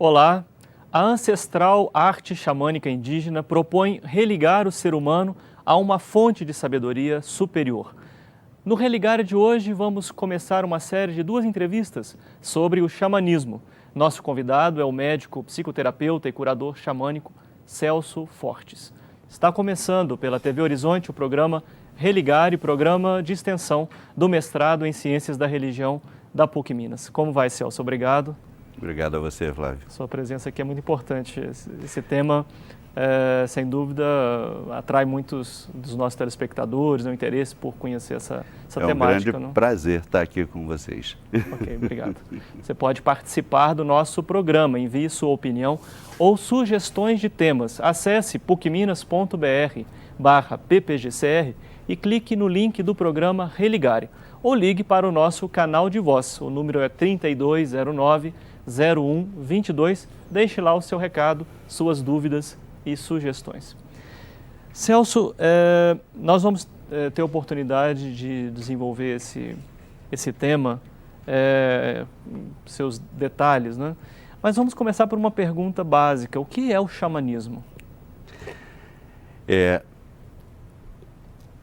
Olá! A ancestral arte xamânica indígena propõe religar o ser humano a uma fonte de sabedoria superior. No Religar de hoje, vamos começar uma série de 2 entrevistas sobre o xamanismo. Nosso convidado é o médico, psicoterapeuta e curador xamânico Celso Fortes. Está começando pela TV Horizonte o programa Religar, programa de extensão do mestrado em Ciências da Religião da PUC Minas. Como vai, Celso? Obrigado. Obrigado a você, Flávio. Sua presença aqui é muito importante. Esse tema, sem dúvida, atrai muitos dos nossos telespectadores, o interesse por conhecer essa temática. É um grande prazer estar aqui com vocês. Ok, obrigado. Você pode participar do nosso programa, envie sua opinião ou sugestões de temas. Acesse pucminas.br/ppgcr e clique no link do programa Religare. Ou ligue para o nosso canal de voz. O número é 3209-0122. Deixe lá o seu recado, suas dúvidas e sugestões. Celso, nós vamos ter a oportunidade de desenvolver esse tema, seus detalhes, né? Mas vamos começar por uma pergunta básica. O que é o xamanismo?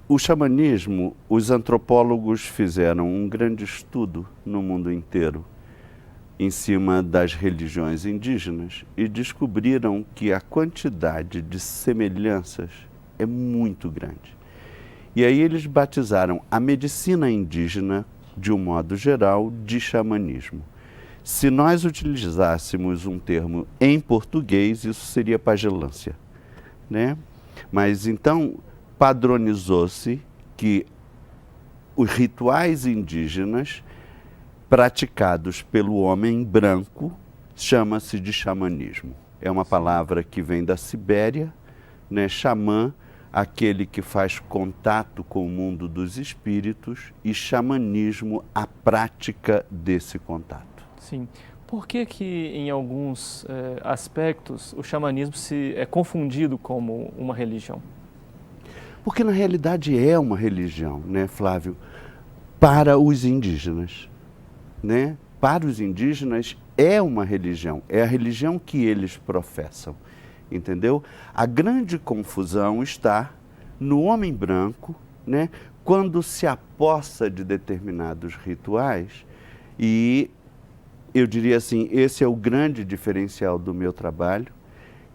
O xamanismo, os antropólogos fizeram um grande estudo no mundo inteiro em cima das religiões indígenas e descobriram que a quantidade de semelhanças é muito grande. E aí eles batizaram a medicina indígena, de um modo geral, de xamanismo. Se nós utilizássemos um termo em português, isso seria pagelância, né? Mas então padronizou-se que os rituais indígenas praticados pelo homem branco chama-se de xamanismo. É uma palavra que vem da Sibéria, né? Xamã, aquele que faz contato com o mundo dos espíritos, e xamanismo, a prática desse contato. Sim. Por que em alguns aspectos o xamanismo é confundido como uma religião? Porque na realidade é uma religião, né, Flávio, para os indígenas, né? Para os indígenas é uma religião, é a religião que eles professam, entendeu? A grande confusão está no homem branco, né, quando se apossa de determinados rituais, e eu diria assim, esse é o grande diferencial do meu trabalho,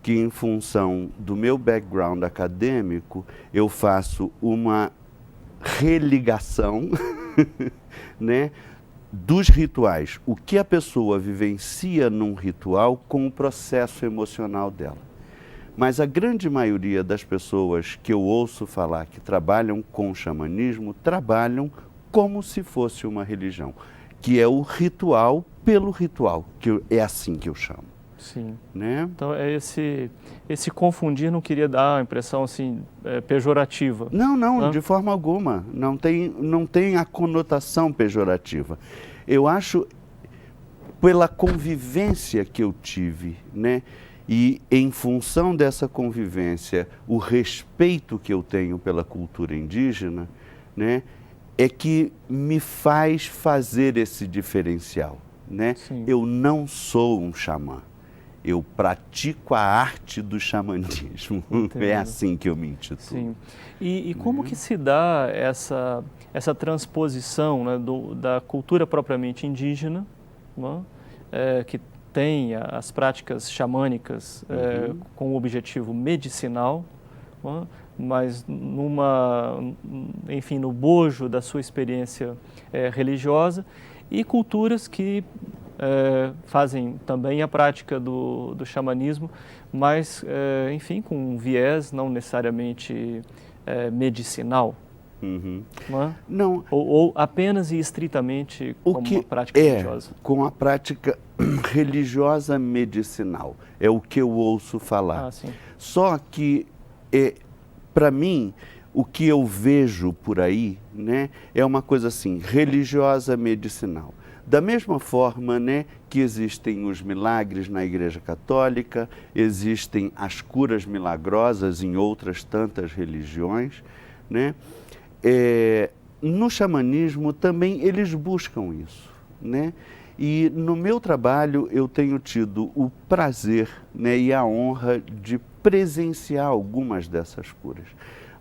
que em função do meu background acadêmico, eu faço uma religação né, dos rituais, o que a pessoa vivencia num ritual com o processo emocional dela. Mas a grande maioria das pessoas que eu ouço falar que trabalham com xamanismo, trabalham como se fosse uma religião, que é o ritual pelo ritual, que é assim que eu chamo. Sim. Né? Então, esse confundir não queria dar a impressão assim, pejorativa. Não, de forma alguma. Não tem a conotação pejorativa. Eu acho, pela convivência que eu tive, né? E em função dessa convivência, o respeito que eu tenho pela cultura indígena, né? É que me faz fazer esse diferencial, né? Eu não sou um xamã. Eu pratico a arte do xamanismo. Entendo. É assim que eu me intitulo. Sim. E como que se dá essa transposição, né, da cultura propriamente indígena, né, que tem as práticas xamânicas com o objetivo medicinal, né, mas no bojo da sua experiência religiosa, e culturas que fazem também a prática do xamanismo, mas, com um viés não necessariamente medicinal. Não é? Não. Ou apenas e estritamente como uma prática religiosa. Com a prática religiosa medicinal, é o que eu ouço falar. Só que, para mim, o que eu vejo por aí, né, é uma coisa assim, religiosa medicinal. Da mesma forma, né, que existem os milagres na Igreja Católica, existem as curas milagrosas em outras tantas religiões, né? No xamanismo também eles buscam isso, né? E no meu trabalho eu tenho tido o prazer, né, e a honra de presenciar algumas dessas curas.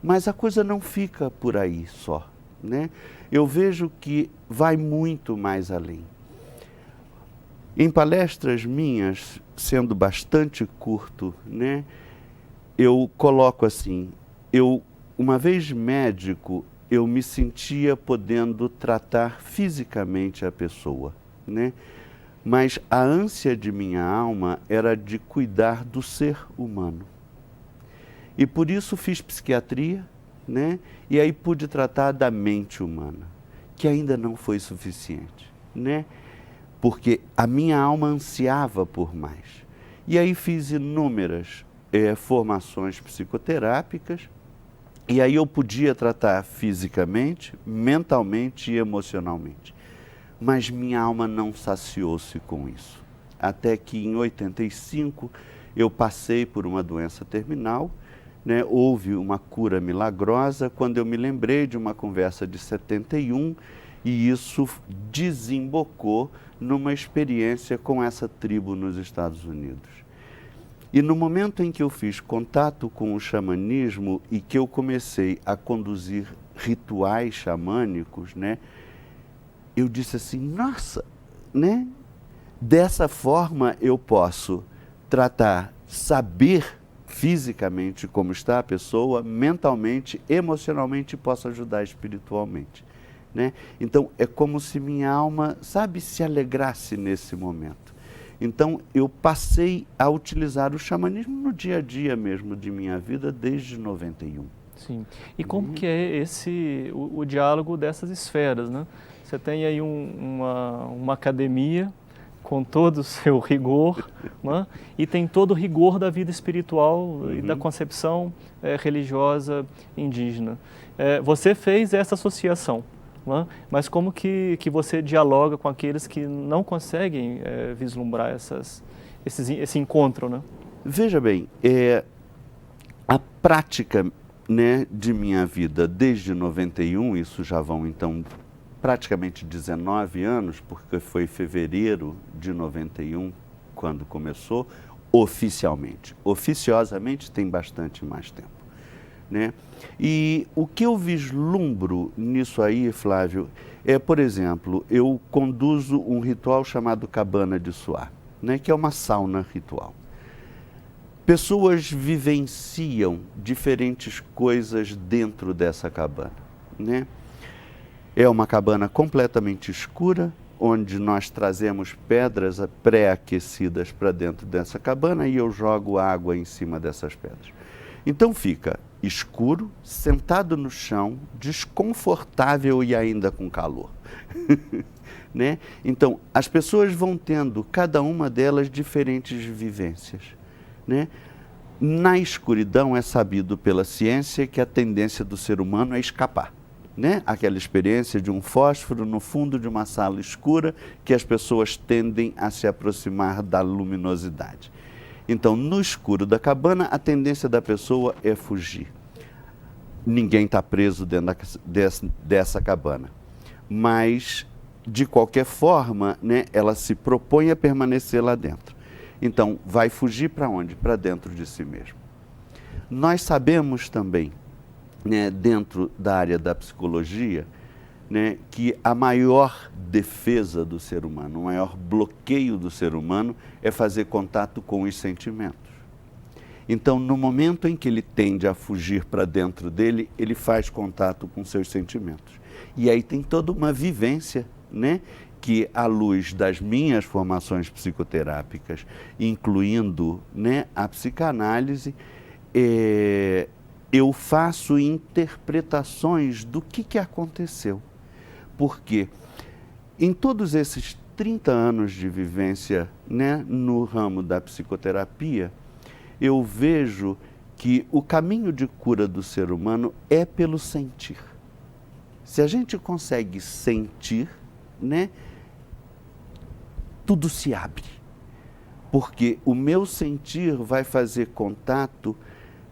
Mas a coisa não fica por aí só, né? Eu vejo que vai muito mais além. Em palestras minhas, sendo bastante curto, né, eu coloco assim, uma vez médico, eu me sentia podendo tratar fisicamente a pessoa, né? Mas a ânsia de minha alma era de cuidar do ser humano. E por isso fiz psiquiatria, né? E aí pude tratar da mente humana, que ainda não foi suficiente, né? Porque a minha alma ansiava por mais. E aí fiz inúmeras formações psicoterápicas, e aí eu podia tratar fisicamente, mentalmente e emocionalmente. Mas minha alma não saciou-se com isso. Até que em 85 eu passei por uma doença terminal, né? Houve uma cura milagrosa quando eu me lembrei de uma conversa de 71 e isso desembocou numa experiência com essa tribo nos Estados Unidos. E no momento em que eu fiz contato com o xamanismo e que eu comecei a conduzir rituais xamânicos, né? Eu disse assim, nossa, né? Dessa forma eu posso tratar, saber fisicamente como está a pessoa, mentalmente, emocionalmente, posso ajudar espiritualmente, né? Então é como se minha alma, sabe, se alegrasse nesse momento. Então eu passei a utilizar o xamanismo no dia a dia mesmo de minha vida desde 91. Sim. E como que é o diálogo dessas esferas, né? Você tem aí uma academia com todo o seu rigor, né? E tem todo o rigor da vida espiritual e da concepção religiosa indígena. Você fez essa associação, né? Mas como que você dialoga com aqueles que não conseguem vislumbrar esse encontro, né? Veja bem, a prática, né, de minha vida desde 91, isso já vão então praticamente 19 anos, porque foi fevereiro de 91 quando começou, oficialmente. Oficiosamente tem bastante mais tempo, né? E o que eu vislumbro nisso aí, Flávio, por exemplo, eu conduzo um ritual chamado Cabana de Suar, né, que é uma sauna ritual. Pessoas vivenciam diferentes coisas dentro dessa cabana, né? É uma cabana completamente escura, onde nós trazemos pedras pré-aquecidas para dentro dessa cabana e eu jogo água em cima dessas pedras. Então fica escuro, sentado no chão, desconfortável e ainda com calor. Né? Então, as pessoas vão tendo, cada uma delas, diferentes vivências, né? Na escuridão é sabido pela ciência que a tendência do ser humano é escapar, né? Aquela experiência de um fósforo no fundo de uma sala escura que as pessoas tendem a se aproximar da luminosidade. Então, no escuro da cabana, a tendência da pessoa é fugir. Ninguém está preso dentro dessa cabana, mas, de qualquer forma, né, ela se propõe a permanecer lá dentro. Então, vai fugir para onde? Para dentro de si mesmo. Nós sabemos também, né, dentro da área da psicologia, né, que a maior defesa do ser humano, o maior bloqueio do ser humano é fazer contato com os sentimentos. Então, no momento em que ele tende a fugir para dentro dele, ele faz contato com seus sentimentos. E aí tem toda uma vivência, né, que, à luz das minhas formações psicoterápicas, incluindo, né, a psicanálise, eu faço interpretações do que aconteceu. Porque em todos esses 30 anos de vivência, né, no ramo da psicoterapia, eu vejo que o caminho de cura do ser humano é pelo sentir. Se a gente consegue sentir, né, tudo se abre. Porque o meu sentir vai fazer contato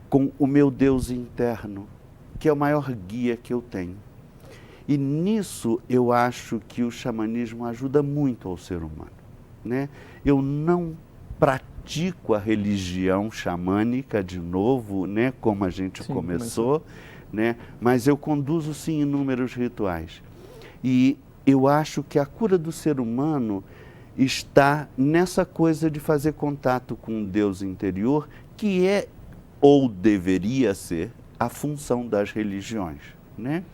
com o meu Deus interno, que é o maior guia que eu tenho. E nisso eu acho que o xamanismo ajuda muito ao ser humano, né? Eu não pratico a religião xamânica de novo, né, como a gente começou, né? Mas eu conduzo sim inúmeros rituais. E eu acho que a cura do ser humano está nessa coisa de fazer contato com o Deus interior, que é, ou deveria ser, a função das religiões, né?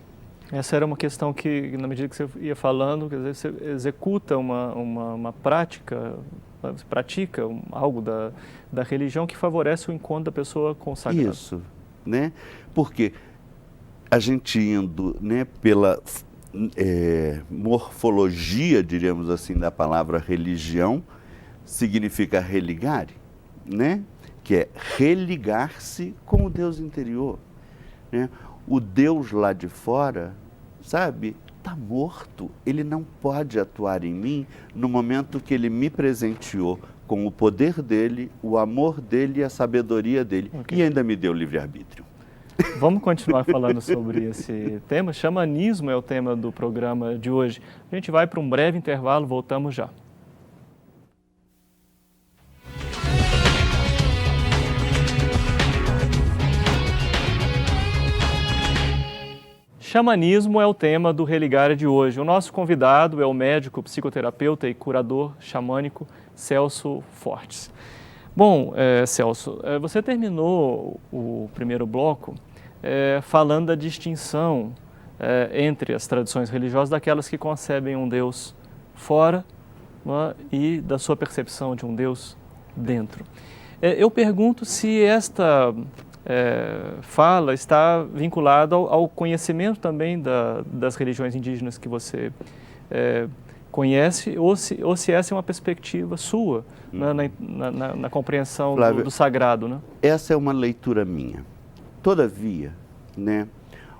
Essa era uma questão que, na medida que você ia falando, quer dizer, você executa uma prática, você pratica algo da religião que favorece o encontro da pessoa com o sagrado. Isso, né? Porque a gente indo, né, pela morfologia, diríamos assim, da palavra religião, significa religare, né? Que é religar-se com o Deus interior, né? O Deus lá de fora, sabe, está morto. Ele não pode atuar em mim no momento que ele me presenteou com o poder dele, o amor dele e a sabedoria dele. Okay. E ainda me deu livre-arbítrio. Vamos continuar falando sobre esse tema. Xamanismo é o tema do programa de hoje. A gente vai para um breve intervalo, voltamos já. Xamanismo é o tema do Religare de hoje. O nosso convidado é o médico, psicoterapeuta e curador xamânico Celso Fortes. Bom, Celso, você terminou o primeiro bloco falando da distinção entre as tradições religiosas daquelas que concebem um Deus fora, né, e da sua percepção de um Deus dentro. Eu pergunto se esta fala está vinculada ao conhecimento também das religiões indígenas que você conhece, ou se essa é uma perspectiva sua, né, na compreensão Flávio, do sagrado, né? Essa é uma leitura minha. Todavia, né,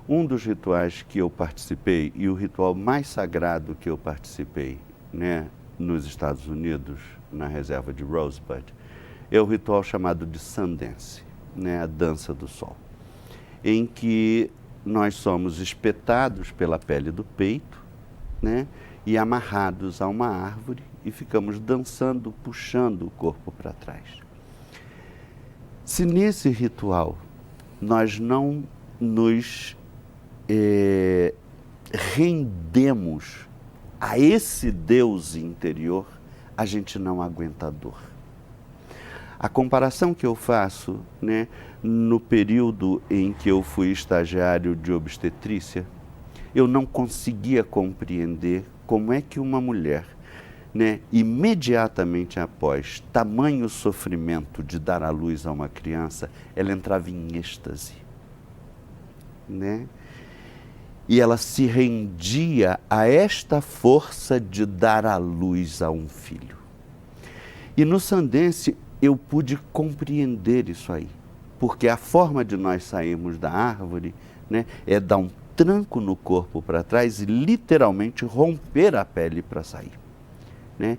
um dos rituais que eu participei, e o ritual mais sagrado que eu participei, né, nos Estados Unidos, na reserva de Rosebud, é o ritual chamado de Sundance, né, a dança do sol, em que nós somos espetados pela pele do peito, né, e amarrados a uma árvore e ficamos dançando, puxando o corpo para trás. Se nesse ritual nós não nos rendemos a esse Deus interior, a gente não aguenta a dor. A comparação que eu faço, né, no período em que eu fui estagiário de obstetrícia, eu não conseguia compreender como é que uma mulher, né, imediatamente após tamanho sofrimento de dar à luz a uma criança, ela entrava em êxtase, né? E ela se rendia a esta força de dar à luz a um filho. E no Sundance eu pude compreender isso aí, porque a forma de nós sairmos da árvore, né, é dar um tranco no corpo para trás e literalmente romper a pele para sair, né?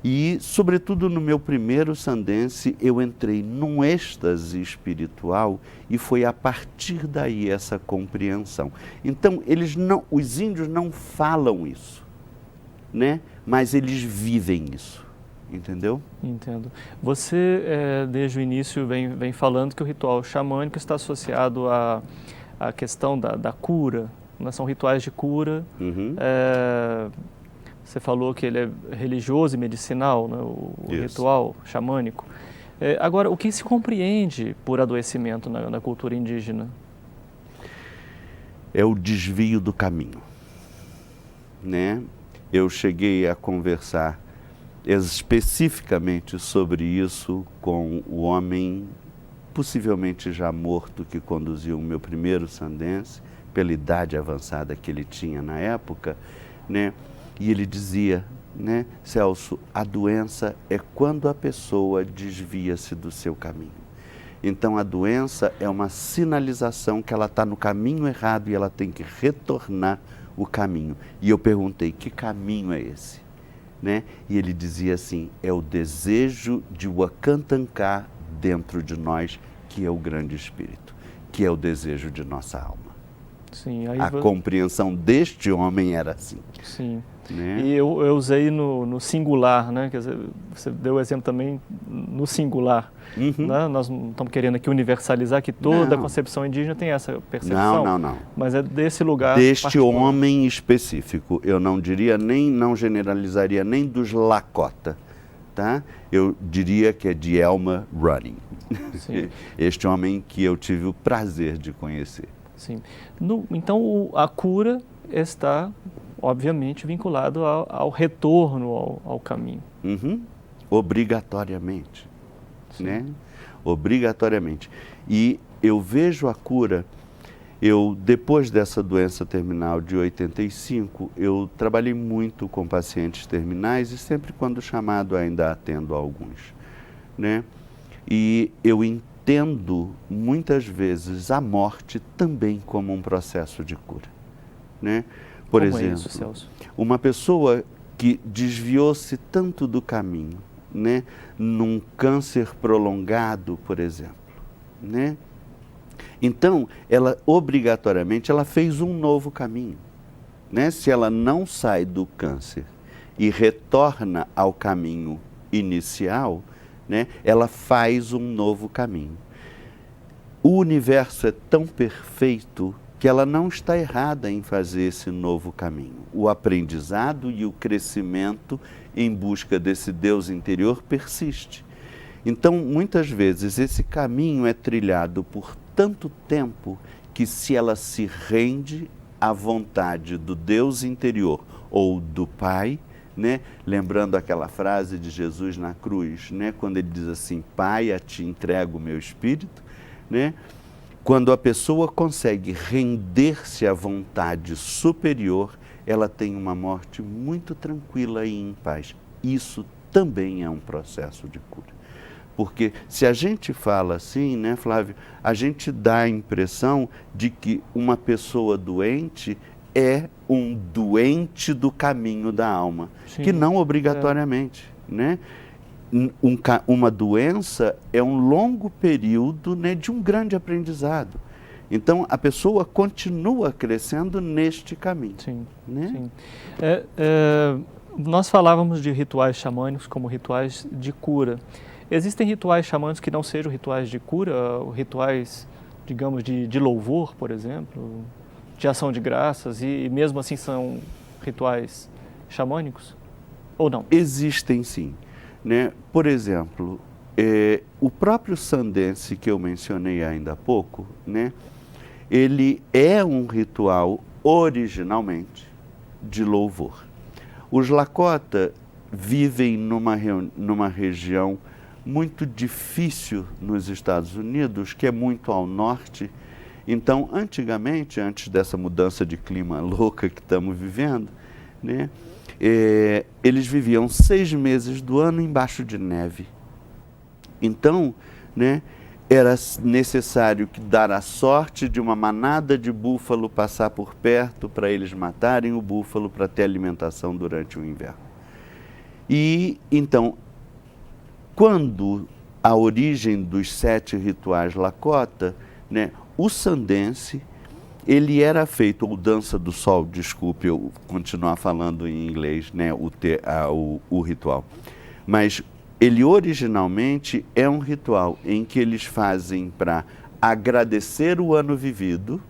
E, sobretudo, no meu primeiro Sundance, eu entrei num êxtase espiritual e foi a partir daí essa compreensão. Então, os índios não falam isso, né? Mas eles vivem isso, entendeu? Entendo. Você, desde o início, vem falando que o ritual xamânico está associado à questão da cura, né? São rituais de cura. Uhum. Você falou que ele é religioso e medicinal, né, o ritual xamânico. Agora, o que se compreende por adoecimento na cultura indígena? É o desvio do caminho, né? Eu cheguei a conversar especificamente sobre isso com o homem, possivelmente já morto, que conduziu o meu primeiro Sundance, pela idade avançada que ele tinha na época, né? E ele dizia, né, Celso, a doença é quando a pessoa desvia-se do seu caminho. Então a doença é uma sinalização que ela está no caminho errado e ela tem que retornar o caminho. E eu perguntei, que caminho é esse? Né? E ele dizia assim, é o desejo de Wakantanká dentro de nós, que é o grande espírito, que é o desejo de nossa alma. Sim, aí A compreensão deste homem era assim. Sim. Né? E eu usei no singular, né? Quer dizer, você deu o exemplo também no singular. Uhum. Né? Nós não estamos querendo aqui universalizar que toda a Não. concepção indígena tem essa percepção. Não. Mas é desse lugar Deste particular. homem específico. Eu não diria nem, não generalizaria nem dos Lakota, tá? Eu diria que é de Elmer Running. Sim. Este homem que eu tive o prazer de conhecer. Sim. Então, a cura está, obviamente, vinculado ao retorno ao caminho. Uhum. Obrigatoriamente. Sim. Né? Obrigatoriamente. E eu vejo a cura, depois dessa doença terminal de 85, eu trabalhei muito com pacientes terminais e sempre quando chamado ainda atendo alguns. Né? E eu entendo muitas vezes a morte também como um processo de cura. Né? Por Como exemplo, é isso, Celso? uma pessoa que desviou-se tanto do caminho, né, num câncer prolongado, por exemplo, né? Então, ela obrigatoriamente ela fez um novo caminho, né? Se ela não sai do câncer e retorna ao caminho inicial, né, ela faz um novo caminho. O universo é tão perfeito que ela não está errada em fazer esse novo caminho. O aprendizado e o crescimento em busca desse Deus interior persiste. Então, muitas vezes, esse caminho é trilhado por tanto tempo que se ela se rende à vontade do Deus interior ou do Pai, né? Lembrando aquela frase de Jesus na cruz, né? Quando ele diz assim, Pai, a ti entrego o meu espírito, né? Quando a pessoa consegue render-se à vontade superior, ela tem uma morte muito tranquila e em paz. Isso também é um processo de cura. Porque se a gente fala assim, né, Flávio, a gente dá a impressão de que uma pessoa doente é um doente do caminho da alma, Sim, que não obrigatoriamente, né? Uma doença é um longo período, né, de um grande aprendizado. Então, a pessoa continua crescendo neste caminho. Sim, né? sim. Nós falávamos de rituais xamânicos como rituais de cura. Existem rituais xamânicos que não sejam rituais de cura, rituais, digamos, de louvor, por exemplo, de ação de graças, e mesmo assim são rituais xamânicos? Ou não? Existem sim. Né? Por exemplo, o próprio Sundance que eu mencionei ainda há pouco, né? Ele é um ritual originalmente de louvor. Os Lakota vivem numa região muito difícil nos Estados Unidos, que é muito ao norte. Então, antigamente, antes dessa mudança de clima louca que estamos vivendo, né? Eles viviam 6 meses do ano embaixo de neve. Então, né, era necessário dar a sorte de uma manada de búfalo passar por perto para eles matarem o búfalo para ter alimentação durante o inverno. E, então, quando a origem dos 7 rituais Lakota, né, o Sundance, ele era feito, ou Dança do Sol, desculpe eu continuar falando em inglês, né, o ritual. Mas ele originalmente é um ritual em que eles fazem para agradecer o ano vivido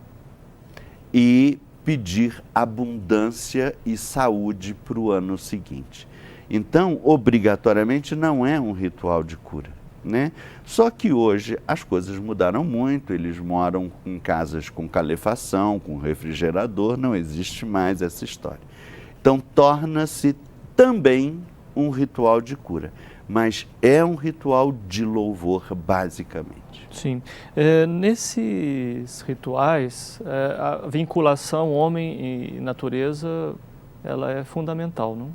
e pedir abundância e saúde para o ano seguinte. Então, obrigatoriamente, não é um ritual de cura. Né? Só que hoje as coisas mudaram muito, eles moram em casas com calefação, com refrigerador, não existe mais essa história. Então torna-se também um ritual de cura, mas é um ritual de louvor basicamente. Sim. Nesses rituais, a vinculação homem e natureza, ela é fundamental, não?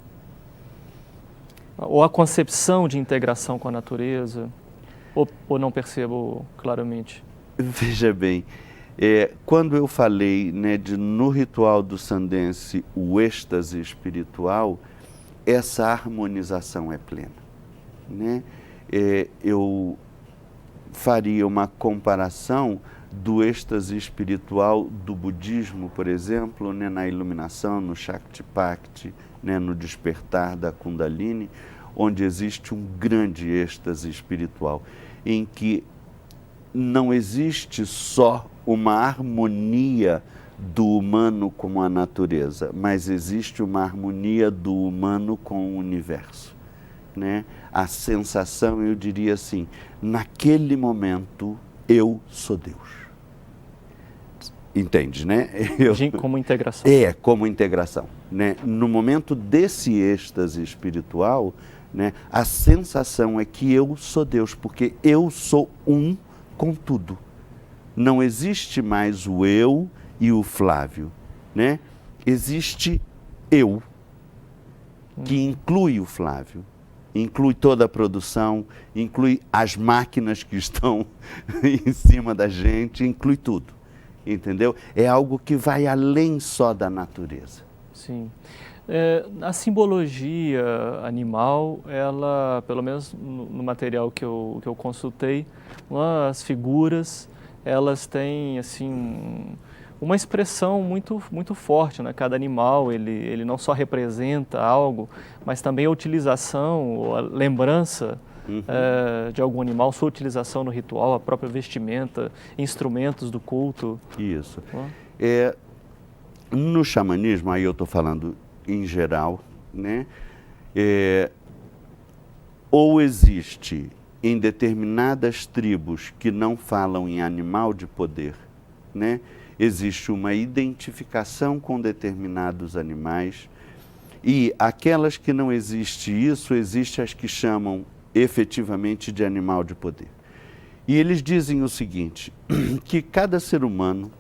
Ou a concepção de integração com a natureza, ou não percebo claramente? Veja bem, quando eu falei, né, no ritual do Sundance, o êxtase espiritual, essa harmonização é plena. Né? Eu faria uma comparação do êxtase espiritual do budismo, por exemplo, né, na iluminação, no Shakti-Pakti, né, no despertar da Kundalini, onde existe um grande êxtase espiritual, em que não existe só uma harmonia do humano com a natureza, mas existe uma harmonia do humano com o universo, né? A sensação, eu diria assim, naquele momento eu sou Deus. Entende, né? Como integração. Como integração, né? No momento desse êxtase espiritual, né, a sensação é que eu sou Deus, porque eu sou um com tudo. Não existe mais o eu e o Flávio, né? Existe eu, que inclui o Flávio, inclui toda a produção, inclui as máquinas que estão em cima da gente, inclui tudo, entendeu? É algo que vai além só da natureza. Sim. A simbologia animal, ela, pelo menos no material que eu consultei, as figuras, elas têm assim uma expressão muito forte, né? Cada animal, ele não só representa algo, mas também a utilização, ou a lembrança de algum animal, sua utilização no ritual, a própria vestimenta, instrumentos do culto. Isso. No xamanismo, aí eu estou falando em geral, né? Ou existe em determinadas tribos que não falam em animal de poder, né? Existe uma identificação com determinados animais, e aquelas que não existe isso, existe as que chamam efetivamente de animal de poder. E eles dizem o seguinte, que cada ser humano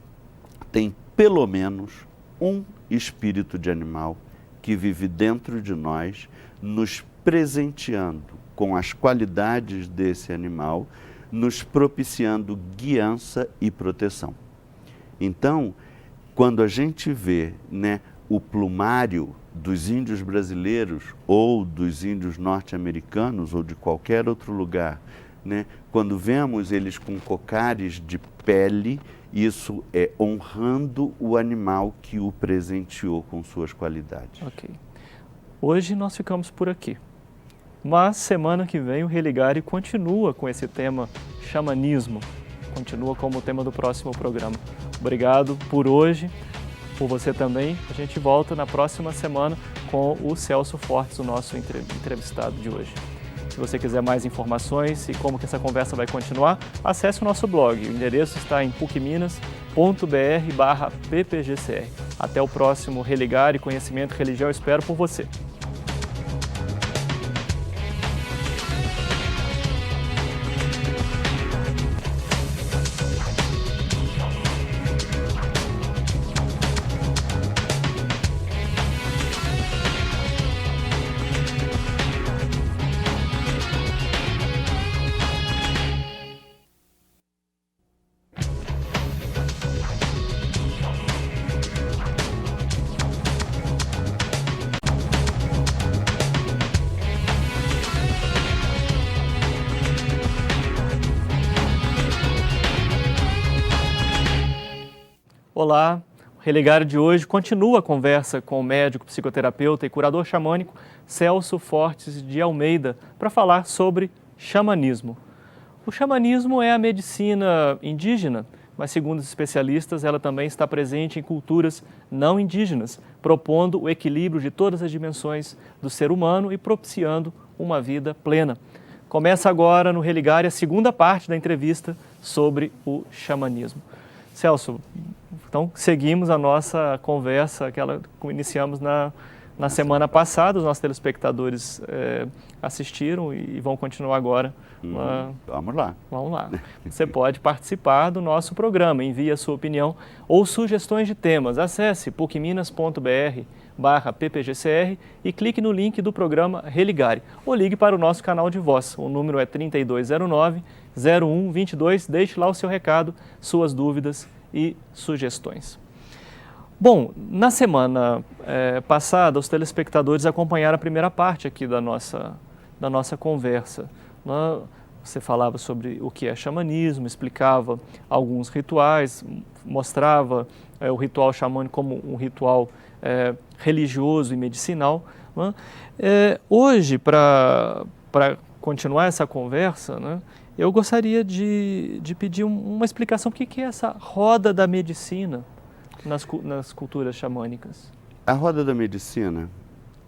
tem pelo menos um espírito de animal que vive dentro de nós, nos presenteando com as qualidades desse animal, nos propiciando guiança e proteção. Então, quando a gente vê, né, o plumário dos índios brasileiros ou dos índios norte-americanos ou de qualquer outro lugar, né, quando vemos eles com cocares de pele, isso é honrando o animal que o presenteou com suas qualidades. Ok. Hoje nós ficamos por aqui. Mas semana que vem o Religare continua com esse tema xamanismo. Continua como o tema do próximo programa. Obrigado por hoje, por você também. A gente volta na próxima semana com o Celso Fortes, o nosso entrevistado de hoje. Se você quiser mais informações e como que essa conversa vai continuar, acesse o nosso blog. O endereço está em pucminas.br/ppgcr. Até o próximo Religare Conhecimento e Religião. Espero por você. Olá, o Religare de hoje continua a conversa com o médico, psicoterapeuta e curador xamânico Celso Fortes de Almeida para falar sobre xamanismo. O xamanismo é a medicina indígena, mas segundo os especialistas, ela também está presente em culturas não indígenas, propondo o equilíbrio de todas as dimensões do ser humano e propiciando uma vida plena. Começa agora no Religare a segunda parte da entrevista sobre o xamanismo. Celso, então seguimos a nossa conversa, aquela que iniciamos na semana passada. Os nossos telespectadores assistiram e vão continuar agora. Vamos lá. Vamos lá. Você pode participar do nosso programa, envie a sua opinião ou sugestões de temas. Acesse pucminas.br/ppgcr e clique no link do programa Religare ou ligue para o nosso canal de voz. O número é 3209-0122. Deixe lá o seu recado, suas dúvidas e sugestões. Bom, na semana passada, os telespectadores acompanharam a primeira parte aqui da nossa conversa. você falava sobre o que é xamanismo, explicava alguns rituais, mostrava o ritual xamânico como um ritual religioso e medicinal. Né? Hoje, para continuar essa conversa, né, eu gostaria de pedir uma explicação. O que é essa roda da medicina nas culturas xamânicas? A roda da medicina,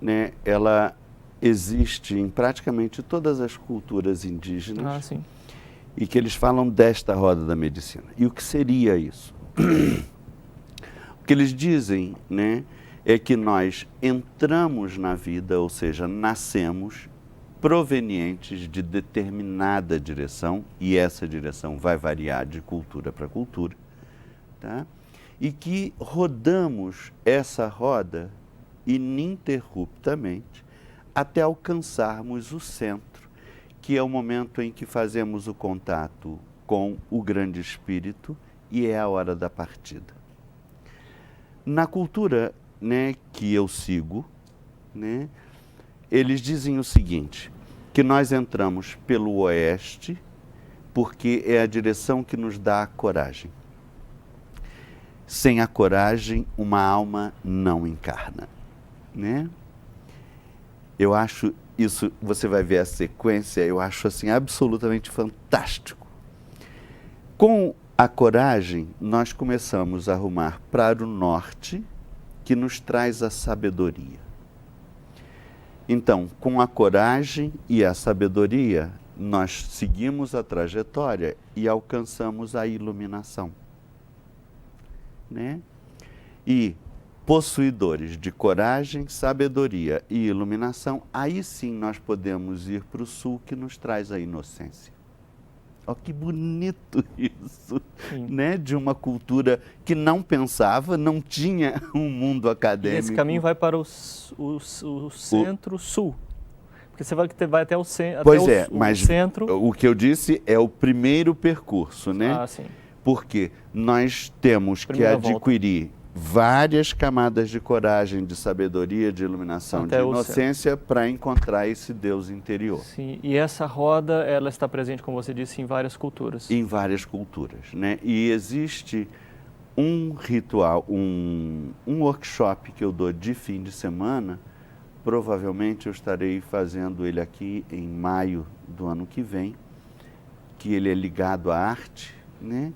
né, ela existe em praticamente todas as culturas indígenas. Ah, sim. E que eles falam desta roda da medicina. E o que seria isso? O que eles dizem, né, é que nós entramos na vida, ou seja, nascemos provenientes de determinada direção, e essa direção vai variar de cultura para cultura, tá? E que rodamos essa roda ininterruptamente até alcançarmos o centro, que é o momento em que fazemos o contato com o grande espírito e é a hora da partida. Na cultura, né, que eu sigo, né, eles dizem o seguinte, que nós entramos pelo oeste porque é a direção que nos dá a coragem. Sem a coragem, uma alma não encarna, né? Eu acho isso, você vai ver a sequência, eu acho assim absolutamente fantástico. Com a coragem, nós começamos a rumar para o norte, que nos traz a sabedoria. Então, com a coragem e a sabedoria, nós seguimos a trajetória e alcançamos a iluminação, né? E possuidores de coragem, sabedoria e iluminação, aí sim nós podemos ir para o sul, que nos traz a inocência. Olha que bonito isso, né? De uma cultura que não pensava, não tinha um mundo acadêmico. E esse caminho vai para o centro-sul, porque você vai até o centro. Pois é, mas centro. O que eu disse é o primeiro percurso, né? Ah, sim. Porque nós temos que adquirir várias camadas de coragem, de sabedoria, de iluminação, de inocência para encontrar esse Deus interior. Sim, e essa roda, ela está presente, como você disse, em várias culturas. Em várias culturas, né? E existe um ritual, um workshop que eu dou de fim de semana, provavelmente eu estarei fazendo ele aqui em maio do ano que vem, que ele é ligado à arte, né?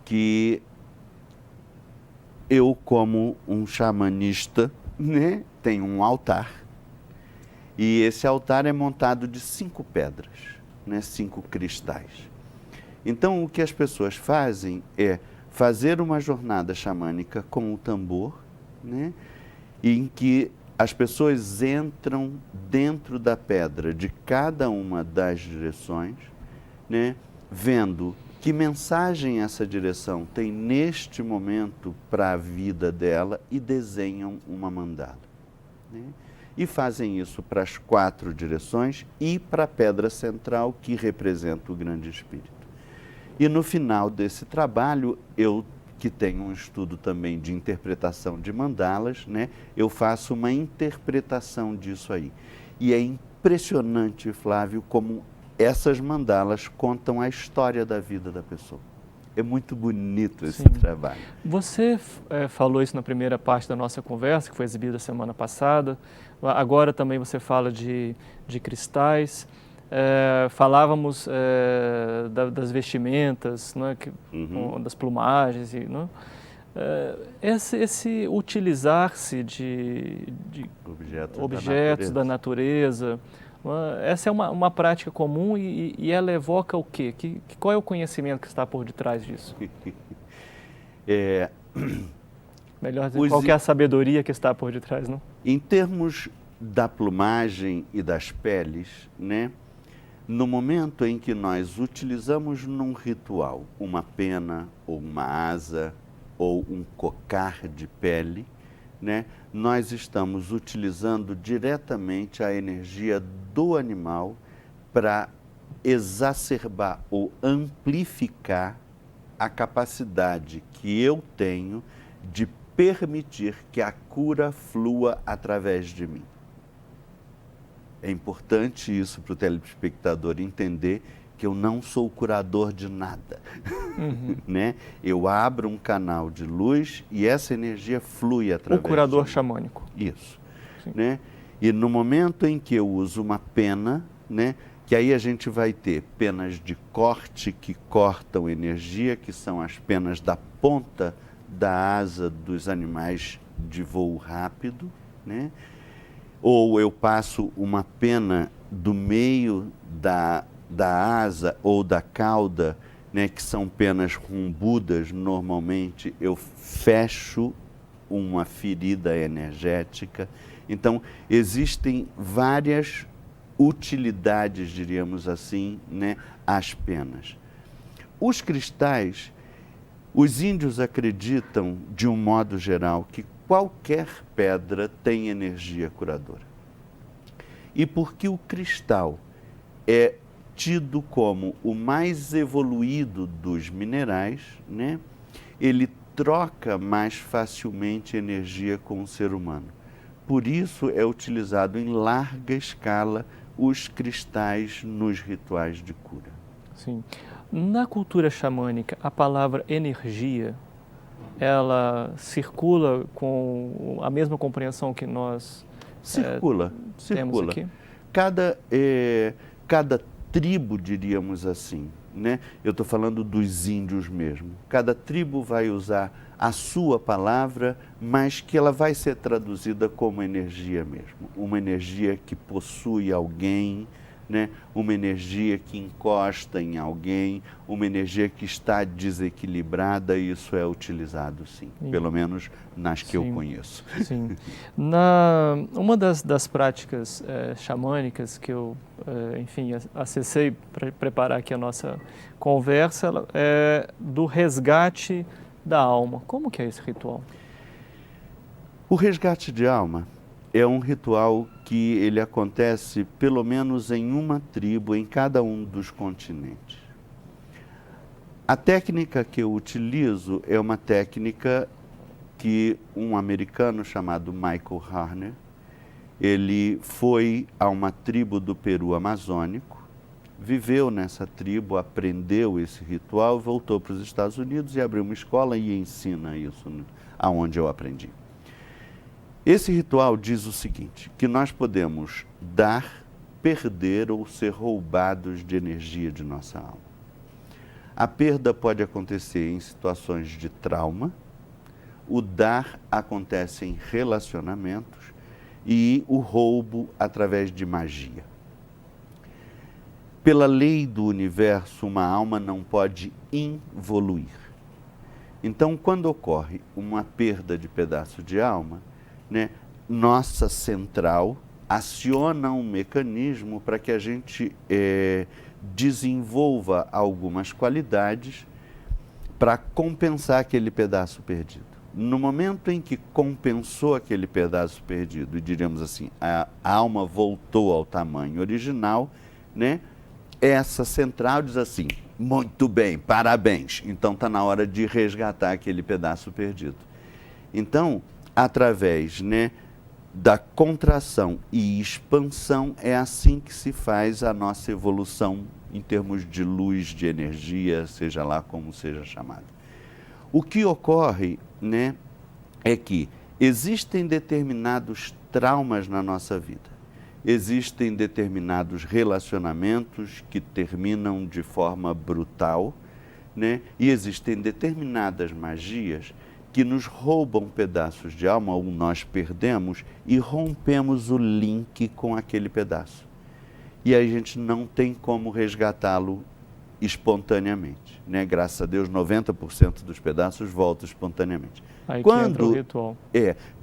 Que eu, como um xamanista, né, tenho um altar, e esse altar é montado de 5 pedras, né, 5 cristais. Então, o que as pessoas fazem é fazer uma jornada xamânica com o tambor, né, em que as pessoas entram dentro da pedra de cada uma das direções, né, vendo que mensagem essa direção tem neste momento para a vida dela e desenham uma mandala, né? E fazem isso para as 4 direções e para a pedra central que representa o grande espírito. E no final desse trabalho, eu que tenho um estudo também de interpretação de mandalas, né, eu faço uma interpretação disso aí. E é impressionante, Flávio, como essas mandalas contam a história da vida da pessoa. É muito bonito esse trabalho. Você falou isso na primeira parte da nossa conversa, que foi exibida semana passada. Agora também você fala de cristais. Falávamos das vestimentas, né, das plumagens. Né? Esse utilizar-se de objetos da natureza. Essa é uma prática comum e ela evoca o quê? Qual é o conhecimento que está por detrás disso? Melhor dizer, qual é a sabedoria que está por detrás, não? Em termos da plumagem e das peles, né? No momento em que nós utilizamos num ritual uma pena ou uma asa ou um cocar de pele, né, nós estamos utilizando diretamente a energia do animal para exacerbar ou amplificar a capacidade que eu tenho de permitir que a cura flua através de mim. É importante isso para o telespectador entender porque eu não sou curador de nada. Né? Eu abro um canal de luz e essa energia flui através O curador de mim. xamânico. Isso. Né? E no momento em que eu uso uma pena, né, que aí a gente vai ter penas de corte que cortam energia, que são as penas da ponta da asa dos animais de voo rápido, né? Ou eu passo uma pena do meio da asa ou da cauda, né, que são penas rumbudas, normalmente eu fecho uma ferida energética. Então, existem várias utilidades, diríamos assim, né, às penas. Os cristais, os índios acreditam, de um modo geral, que qualquer pedra tem energia curadora. E porque o cristal é tido como o mais evoluído dos minerais, né, ele troca mais facilmente energia com o ser humano. Por isso é utilizado em larga escala os cristais nos rituais de cura. Sim. Na cultura xamânica, a palavra energia, ela circula com a mesma compreensão que nós temos aqui? Cada tribo, diríamos assim, né? Eu estou falando dos índios mesmo. Cada tribo vai usar a sua palavra, mas que ela vai ser traduzida como energia mesmo. Uma energia que possui alguém, né? Uma energia que encosta em alguém, uma energia que está desequilibrada, e isso é utilizado sim, pelo menos nas que eu conheço. Sim. Uma das práticas xamânicas que eu, enfim, acessei para preparar aqui a nossa conversa, é do resgate da alma. Como que é esse ritual? O resgate de alma é um ritual que ele acontece pelo menos em uma tribo, em cada um dos continentes. A técnica que eu utilizo é uma técnica que um americano chamado Michael Harner, ele foi a uma tribo do Peru amazônico, viveu nessa tribo, aprendeu esse ritual, voltou para os Estados Unidos e abriu uma escola e ensina isso aonde eu aprendi. Esse ritual diz o seguinte, que nós podemos dar, perder ou ser roubados de energia de nossa alma. A perda pode acontecer em situações de trauma, o dar acontece em relacionamentos e o roubo através de magia. Pela lei do universo, uma alma não pode involuir. Então, quando ocorre uma perda de pedaço de alma, né, nossa central aciona um mecanismo para que a gente desenvolva algumas qualidades para compensar aquele pedaço perdido. No momento em que compensou aquele pedaço perdido, e diríamos assim, a alma voltou ao tamanho original, né? Essa central diz assim, muito bem, parabéns, então está na hora de resgatar aquele pedaço perdido. Então, através, né, da contração e expansão, é assim que se faz a nossa evolução em termos de luz, de energia, seja lá como seja chamada. O que ocorre, né, é que existem determinados traumas na nossa vida. Existem determinados relacionamentos que terminam de forma brutal, né? E existem determinadas magias que nos roubam pedaços de alma, ou nós perdemos e rompemos o link com aquele pedaço. E aí a gente não tem como resgatá-lo espontaneamente, né? Graças a Deus, 90% dos pedaços voltam espontaneamente. Aí que entra o ritual.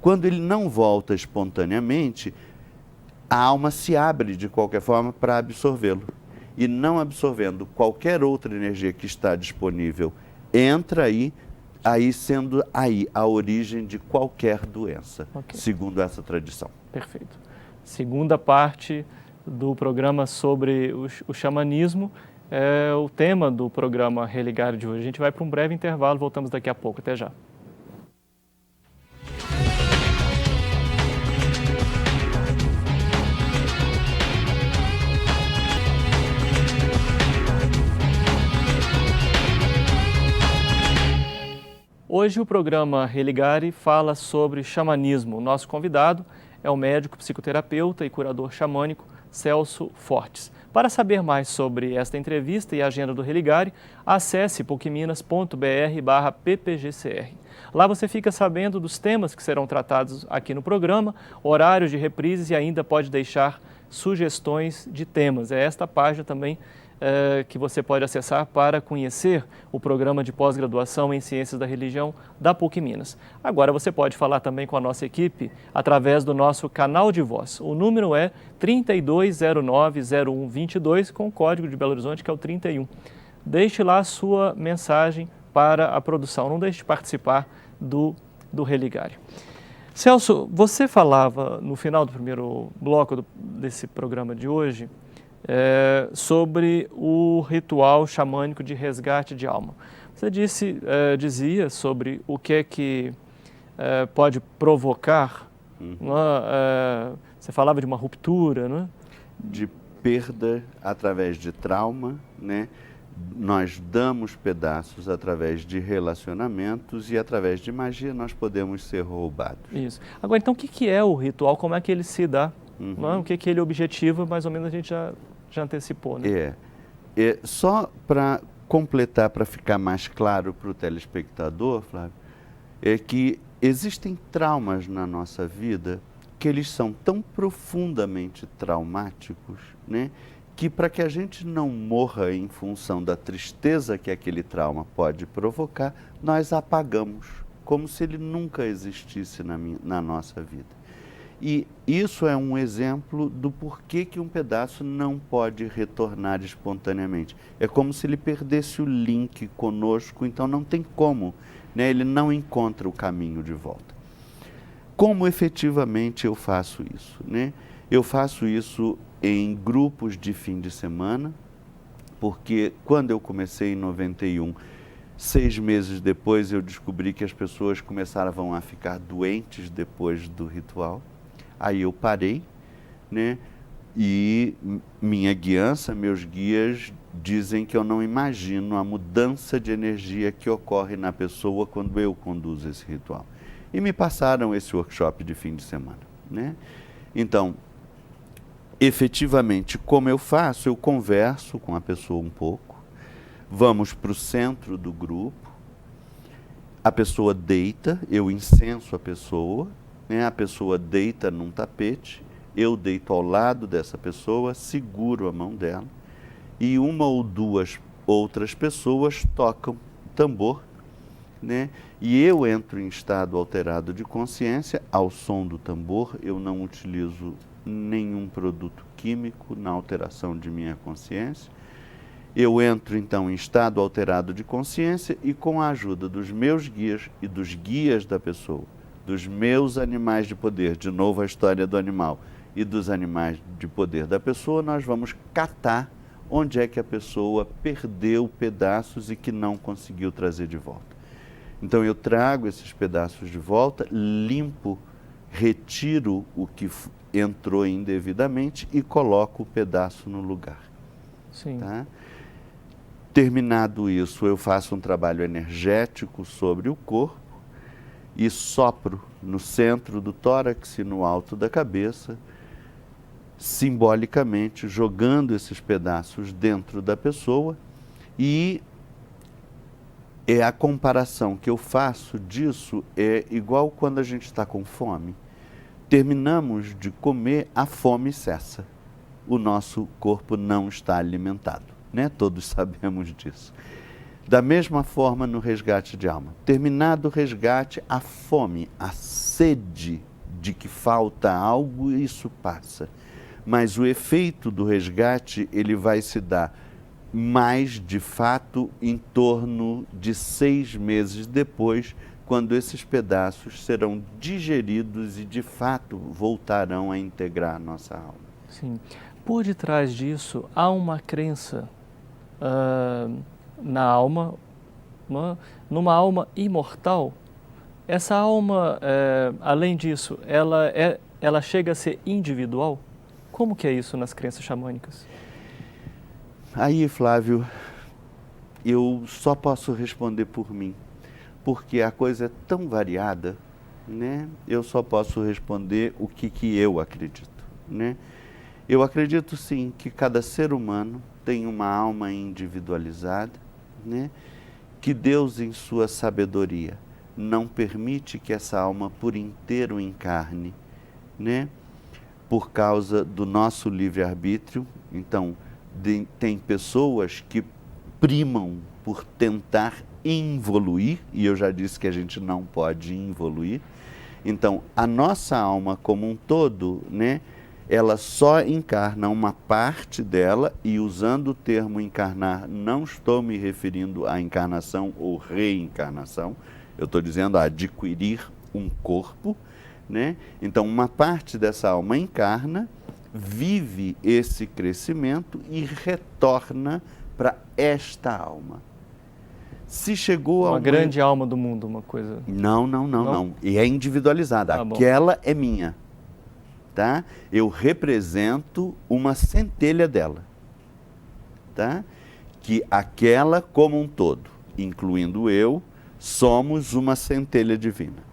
Quando ele não volta espontaneamente, a alma se abre de qualquer forma para absorvê-lo. E não absorvendo qualquer outra energia que está disponível, entra aí sendo aí a origem de qualquer doença, segundo essa tradição. Perfeito. Segunda parte do programa sobre o xamanismo é o tema do programa Religar de hoje. A gente vai para um breve intervalo, voltamos daqui a pouco. Até já. Hoje o programa Religare fala sobre xamanismo. O nosso convidado é o médico, psicoterapeuta e curador xamânico Celso Fortes. Para saber mais sobre esta entrevista e a agenda do Religare, acesse pucminas.br/ppgcr. Lá você fica sabendo dos temas que serão tratados aqui no programa, horários de reprises e ainda pode deixar sugestões de temas. É esta página também que você pode acessar para conhecer o programa de pós-graduação em Ciências da Religião da PUC Minas. Agora você pode falar também com a nossa equipe através do nosso canal de voz. O número é 3209-0122 com o código de Belo Horizonte que é o 31. Deixe lá a sua mensagem para a produção, não deixe de participar do Religare. Celso, você falava no final do primeiro bloco desse programa de hoje sobre o ritual xamânico de resgate de alma. Você dizia sobre o que é que pode provocar, você falava de uma ruptura, não é? De perda através de trauma, né? Nós damos pedaços através de relacionamentos e através de magia nós podemos ser roubados. Isso. Agora, então, o que é o ritual? Como é que ele se dá? Não é? O que ele objetiva? Mais ou menos a gente já antecipou, né? Só para completar, para ficar mais claro para o telespectador, Flávio, é que existem traumas na nossa vida que eles são tão profundamente traumáticos, né? Que para que a gente não morra em função da tristeza que aquele trauma pode provocar, nós apagamos, como se ele nunca existisse na nossa vida. E isso é um exemplo do porquê que um pedaço não pode retornar espontaneamente. É como se ele perdesse o link conosco, então não tem como, né? Ele não encontra o caminho de volta. Como efetivamente eu faço isso, né? Eu faço isso em grupos de fim de semana, porque quando eu comecei em 91, 6 meses depois eu descobri que as pessoas começavam a ficar doentes depois do ritual. Aí eu parei, né? E minha guiança, meus guias dizem que eu não imagino a mudança de energia que ocorre na pessoa quando eu conduzo esse ritual. E me passaram esse workshop de fim de semana, né? Então, efetivamente, como eu faço? Eu converso com a pessoa um pouco, vamos para o centro do grupo, a pessoa deita, eu incenso a pessoa, né? A pessoa deita num tapete, eu deito ao lado dessa pessoa, seguro a mão dela e uma ou duas outras pessoas tocam tambor, né? E eu entro em estado alterado de consciência ao som do tambor, eu não utilizo nenhum produto químico na alteração de minha consciência. Eu entro então em estado alterado de consciência e com a ajuda dos meus guias e dos guias da pessoa, dos meus animais de poder, de novo a história do animal, e dos animais de poder da pessoa, nós vamos catar onde é que a pessoa perdeu pedaços e que não conseguiu trazer de volta. Então eu trago esses pedaços de volta, limpo, retiro o que entrou indevidamente e coloco o pedaço no lugar. Sim. Tá? Terminado isso, eu faço um trabalho energético sobre o corpo e sopro no centro do tórax e no alto da cabeça, simbolicamente jogando esses pedaços dentro da pessoa, e a comparação que eu faço disso é igual quando a gente está com fome. Terminamos de comer, a fome cessa. O nosso corpo não está alimentado, né? Todos sabemos disso. Da mesma forma no resgate de alma. Terminado o resgate, a fome, a sede de que falta algo, isso passa. Mas o efeito do resgate, ele vai se dar mais, de fato, em torno de 6 meses depois, quando esses pedaços serão digeridos e, de fato, voltarão a integrar a nossa alma. Sim. Por detrás disso, há uma crença na alma, numa alma imortal. Essa alma, além disso, ela chega a ser individual? Como que é isso nas crenças xamânicas? Aí, Flávio, eu só posso responder por mim. porque a coisa é tão variada, né? Eu só posso responder o que eu acredito, né? Eu acredito sim que cada ser humano tem uma alma individualizada, né? Que Deus, em sua sabedoria, não permite que essa alma por inteiro encarne, né? Por causa do nosso livre-arbítrio. Então, tem pessoas que primam por tentar involuir, e eu já disse que a gente não pode involuir. Então, a nossa alma como um todo, né, ela só encarna uma parte dela, e usando o termo encarnar, não estou me referindo à encarnação ou reencarnação, eu estou dizendo a adquirir um corpo, né? Então, uma parte dessa alma encarna, vive esse crescimento e retorna para esta alma. Se chegou a uma grande alma do mundo, uma coisa... Não. E é individualizada. Tá bom. Aquela é minha. Tá? Eu represento uma centelha dela. Tá? Que aquela como um todo, incluindo eu, somos uma centelha divina.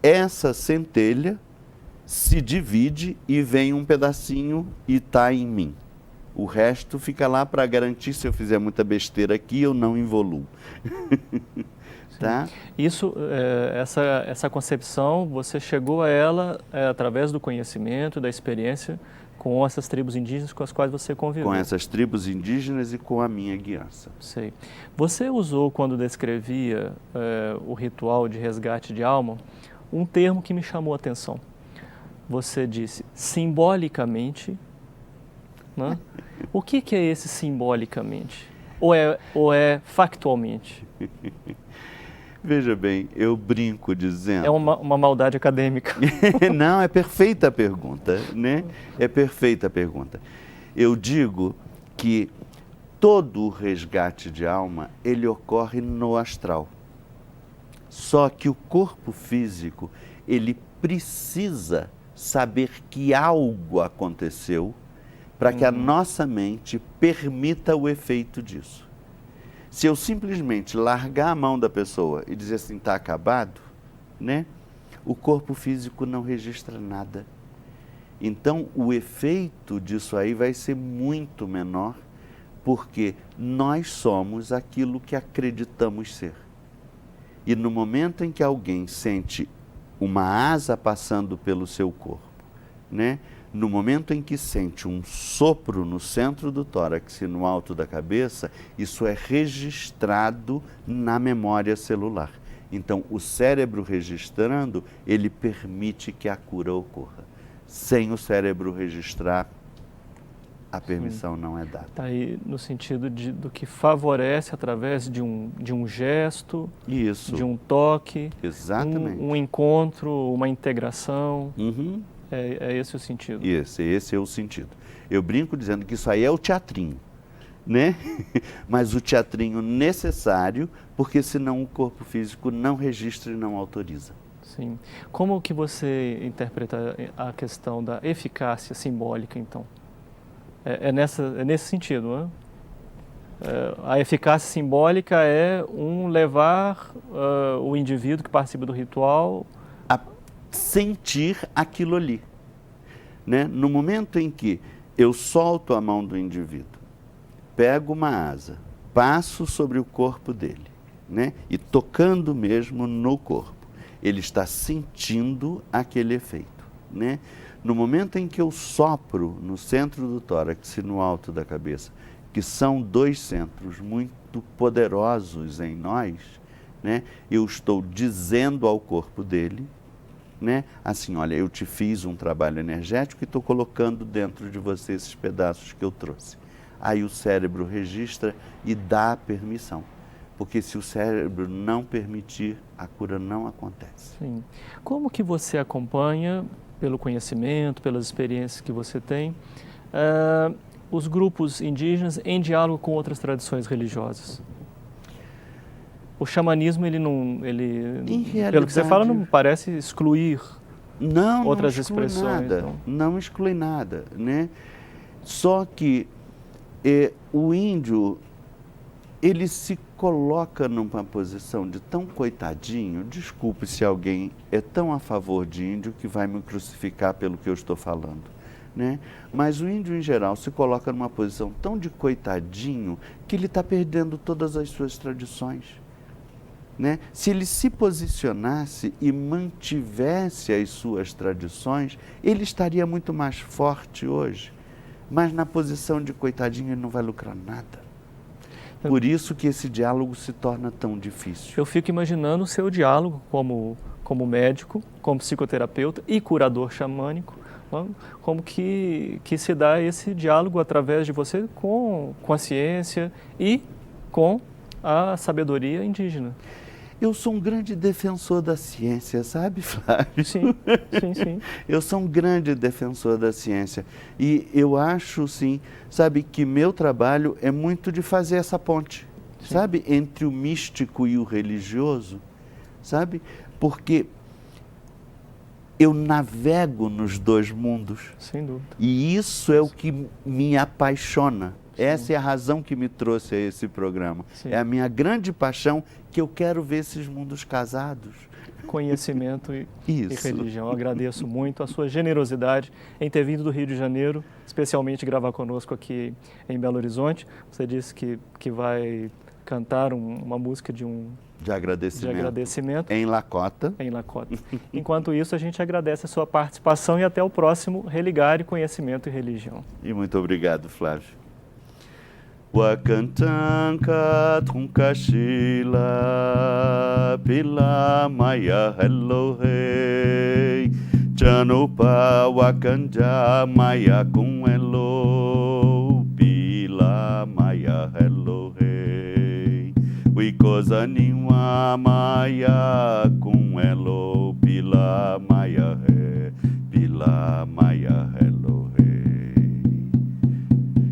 Essa centelha se divide e vem um pedacinho e está em mim. O resto fica lá para garantir, se eu fizer muita besteira aqui, eu não evoluo. Tá? Isso, essa concepção, você chegou a ela através do conhecimento, da experiência com essas tribos indígenas com as quais você conviveu. Com essas tribos indígenas e com a minha guiança. Sei. Você usou, quando descrevia o ritual de resgate de alma, um termo que me chamou a atenção. Você disse simbolicamente, né? O que é esse simbolicamente? Ou é factualmente? Veja bem, eu brinco dizendo... É uma maldade acadêmica. Não, é perfeita a pergunta, né? É perfeita a pergunta. Eu digo que todo o resgate de alma, ele ocorre no astral. Só que o corpo físico, ele precisa saber que algo aconteceu para que a nossa mente permita o efeito disso. Se eu simplesmente largar a mão da pessoa e dizer assim, está acabado, né? O corpo físico não registra nada. Então, o efeito disso aí vai ser muito menor, porque nós somos aquilo que acreditamos ser. E no momento em que alguém sente uma asa passando pelo seu corpo, né? No momento em que sente um sopro no centro do tórax e no alto da cabeça, isso é registrado na memória celular. Então, o cérebro registrando, ele permite que a cura ocorra. Sem o cérebro registrar, a permissão não é dada. Está aí no sentido do que favorece através de um gesto, Isso. de um toque, Exatamente. um encontro, uma integração. Uhum. É esse o sentido. Esse é o sentido. Eu brinco dizendo que isso aí é o teatrinho, né? Mas o teatrinho necessário, porque senão o corpo físico não registra e não autoriza. Sim. Como que você interpreta a questão da eficácia simbólica, então? É nesse sentido, né? A eficácia simbólica é levar o indivíduo que participa do ritual a sentir aquilo ali, né? No momento em que eu solto a mão do indivíduo, pego uma asa, passo sobre o corpo dele, né? E tocando mesmo no corpo, ele está sentindo aquele efeito, né? No momento em que eu sopro no centro do tórax e no alto da cabeça, que são dois centros muito poderosos em nós, né? Eu estou dizendo ao corpo dele, né? Assim, olha, eu te fiz um trabalho energético e estou colocando dentro de você esses pedaços que eu trouxe. Aí o cérebro registra e dá a permissão. Porque se o cérebro não permitir, a cura não acontece. Sim. Como que você acompanha, pelo conhecimento, pelas experiências que você tem, os grupos indígenas em diálogo com outras tradições religiosas? O xamanismo, pelo que você fala, não parece excluir outras expressões. Nada, não exclui nada, né? Só que o índio, ele se coloca numa posição de tão coitadinho. Desculpe se alguém é tão a favor de índio que vai me crucificar pelo que eu estou falando, né? Mas o índio, em geral, se coloca numa posição tão de coitadinho que ele está perdendo todas as suas tradições, né? Se ele se posicionasse e mantivesse as suas tradições, ele estaria muito mais forte hoje. Mas na posição de coitadinho ele não vai lucrar nada. Por isso que esse diálogo se torna tão difícil. Eu fico imaginando o seu diálogo como médico, como psicoterapeuta e curador xamânico, como que se dá esse diálogo através de você com a ciência e com a sabedoria indígena. Eu sou um grande defensor da ciência, sabe, Flávio? Sim, sim, sim. Eu sou um grande defensor da ciência. E eu acho, sim, sabe, que meu trabalho é muito de fazer essa ponte, sim, sabe, entre o místico e o religioso, sabe? Porque eu navego nos dois mundos. Sem dúvida. E isso é o que me apaixona. Essa é a razão que me trouxe a esse programa. Sim. É a minha grande paixão, que eu quero ver esses mundos casados. Conhecimento e religião. Eu agradeço muito a sua generosidade em ter vindo do Rio de Janeiro, especialmente gravar conosco aqui em Belo Horizonte. Você disse que vai cantar uma música de agradecimento. Em Lakota. Em Lakota. Enquanto isso, a gente agradece a sua participação e até o próximo Religare Conhecimento e Religião. E muito obrigado, Flávio. Wakantanka Tunkashila Pila Maya Hello Hey Janupa Wakanja Maya Kunelo Pila Maya Hello Hey Wikoza Niwa Maya Kunelo Pila Maya He Pila Maya Hello Hey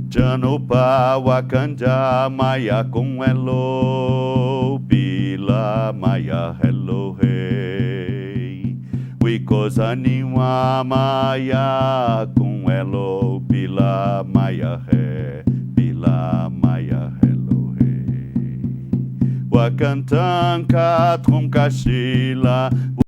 Janupa Wakanja Maya Kunelo Pila Maya Hello Hey Wikoza Niwa Maya Kunelo Pila Maya He Pila Maya Hello Hey Wakantanka Trunkashila